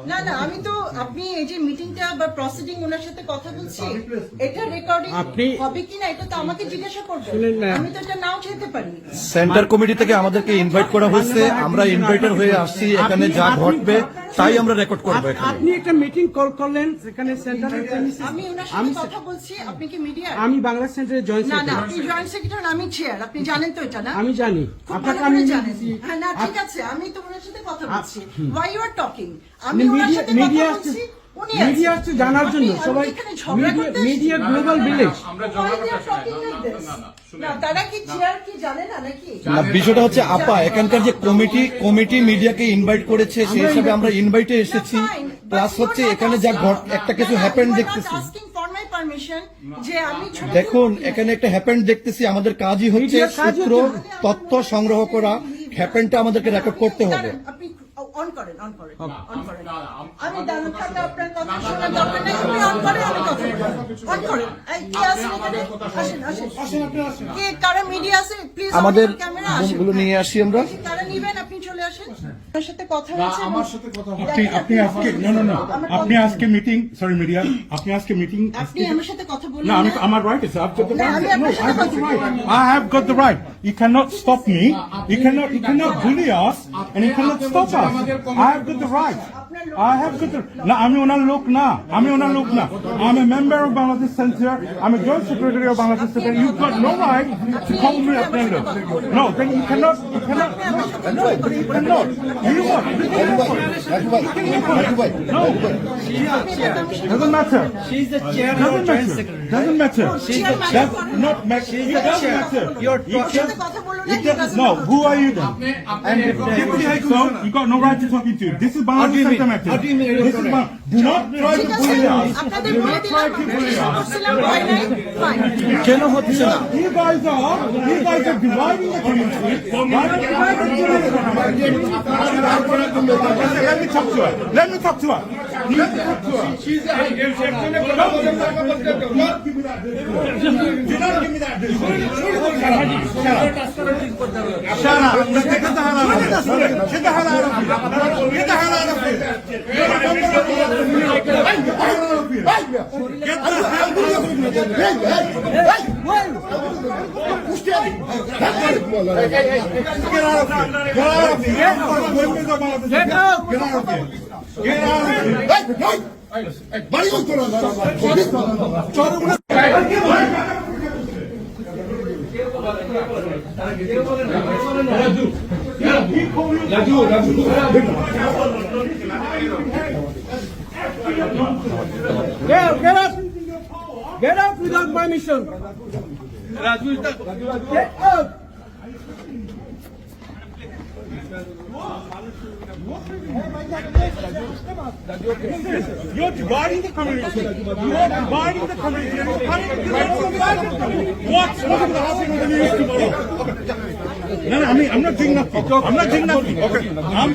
না না আমি তো আপনি এই যে মিটিংটা বা প্রসিডিং ওনার সাথে কথা বলছি এটা রেকর্ডিং হবে কিনা এটা তো আমাকে জিজ্ঞাসা করবেন আমি তো এটা নাও চাইতে পারি সেন্টার কমিটি থেকে আমাদেরকে ইনভাইট করা হয়েছে আমরা ইনভাইটার হয়ে আসছি এখানে যা ঘটবে তাই আমরা রেকর্ড করব এখানে আপনি একটা মিটিং কল করলেন সেখানে সেন্টারের আমি ওনার সাথে কথা বলছি আপনি কি মিডিয়া আমি বাংলা সেন্টারের জয়েন্ট না না সেক্রেটারি আপনি জয়েন্ট সেক্রেটারি আমি চেয়ার আপনি জানেন তো এটা না আমি জানি আপনাকে আমি জানেন হ্যাঁ না ঠিক আছে আমি তো ওনার সাথে কথা বলছি হোয়াই ইউ আর টকিং আমি ওনার সাথে কথা বলছি মিডিয়া আসছে জানার জন্য সবাই মিডিয়া গ্লোবাল ভিলেজ না বিষয়টা হচ্ছে আপা এখানকার যে কমিটি মিডিয়াকে ইনভাইট করেছে সেই হিসাবে আমরা ইনভাইটে এসেছি প্লাস হচ্ছে এখানে যা একটা কিছু হ্যাপেন দেখতেছি দেখুন এখানে একটা হ্যাপেন দেখতেছি আমাদের কাজই হচ্ছে সূত্র তথ্য সংগ্রহ করা হ্যাপেনটা আমাদেরকে রেকর্ড করতে হবে অন করেন আমি দাঁড়ানো থাকলে আপনার কথা শোনার দরকার নেই আপনি অন করেন আমি কথা বলবো অন করেন এই কি আছেন এখানে আসেন কে কারা মিডিয়া আছে প্লিজ আমাদের ক্যামেরা গুলো নিয়ে আসি আমরা কারা নেবেন আপনি চলে আসেন আমার সাথে কথা হচ্ছে আমার সাথে কথা আপনি আজকে না আপনি আজকে মিটিং সরি মিডিয়া আপনি আজকে মিটিং আপনি আমার সাথে কথা বলুন না আমি আমার রাইট আছে I have got the right you cannot stop me you cannot bully us and you cannot stop us I have got the right I have got the না আমি ওনার লোক না I'm a member of Bangladesh Center I'm a joint secretary of Bangladesh Center you've got no right to call me a friend no then you cannot no you cannot you what no doesn't matter she's the chair of joint secretary doesn't matter does not matter it doesn't matter no who are you then deputy high commissioner you got no right to talking to this is Bangladesh Center matter this is do not try to bully us আপনাদের বলে দিলাম করছিলাম ভয় নাই fine কেন হচ্ছে না you guys are dividing the community let me talk to her she's do not give me that shut up get the hell out of here get the hell out of here get the hell out of here Get up without permission. Get up. You're dividing the community. You're dividing the community. What's going to happen when you use tomorrow? No, I'm not doing nothing. I'm not doing nothing. Okay. I'm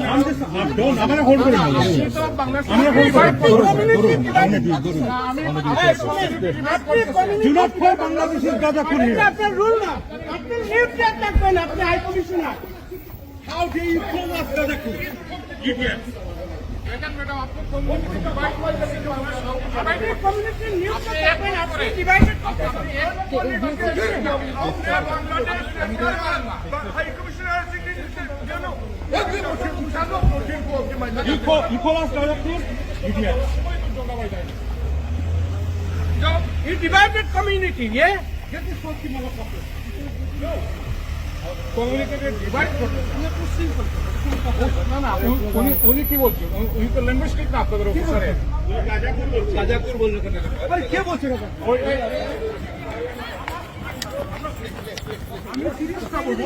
don't. I'm gonna hold it. I'm gonna hold it. Do not call Bangladesh's Gajakuri here. After rule now. After leave that one. After High Commissioner. How dare you call us Gajakuri? Idiots. Community news after divided. You call us Gajakuri? Idiots. You divided community, yeah? Get this fucking motherfucker. No. Communicated divide. না না উনি কি বলছেন উনি তো language ঠিক না আপনাদের অফিসারে গাজাকুর বললো কেন আরে কে বলছে কথা আমি সিরিয়াস না বলবো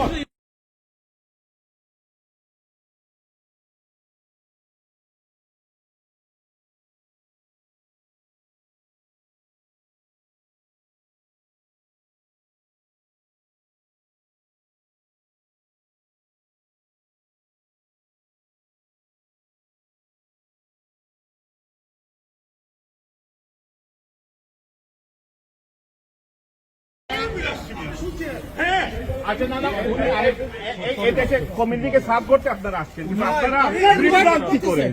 আসছি হ্যাঁ আচ্ছা দাদা এই দেশে কমিউনিটিকে সাফ করতে আপনারা আসছেন কিন্তু আপনারা বিভ্রান্তি করেন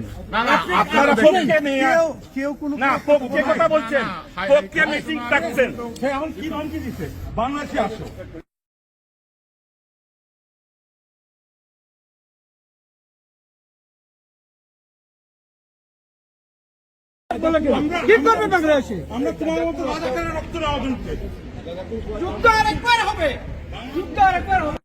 আপনারা পক্ষে নিয়ে কেউ কোনো না পক্ষে কথা বলছেন পক্ষে মিটিং ডাকছেন সে এখন কি ধমকি দিচ্ছে বাংলাদেশে আসো কি করবে বাংলাদেশে? আমরা তোমার মতো রাজাকারের রক্ত নেওয়া যুদ্ধ আরেকবার হবে, যুদ্ধ আরেকবার হবে।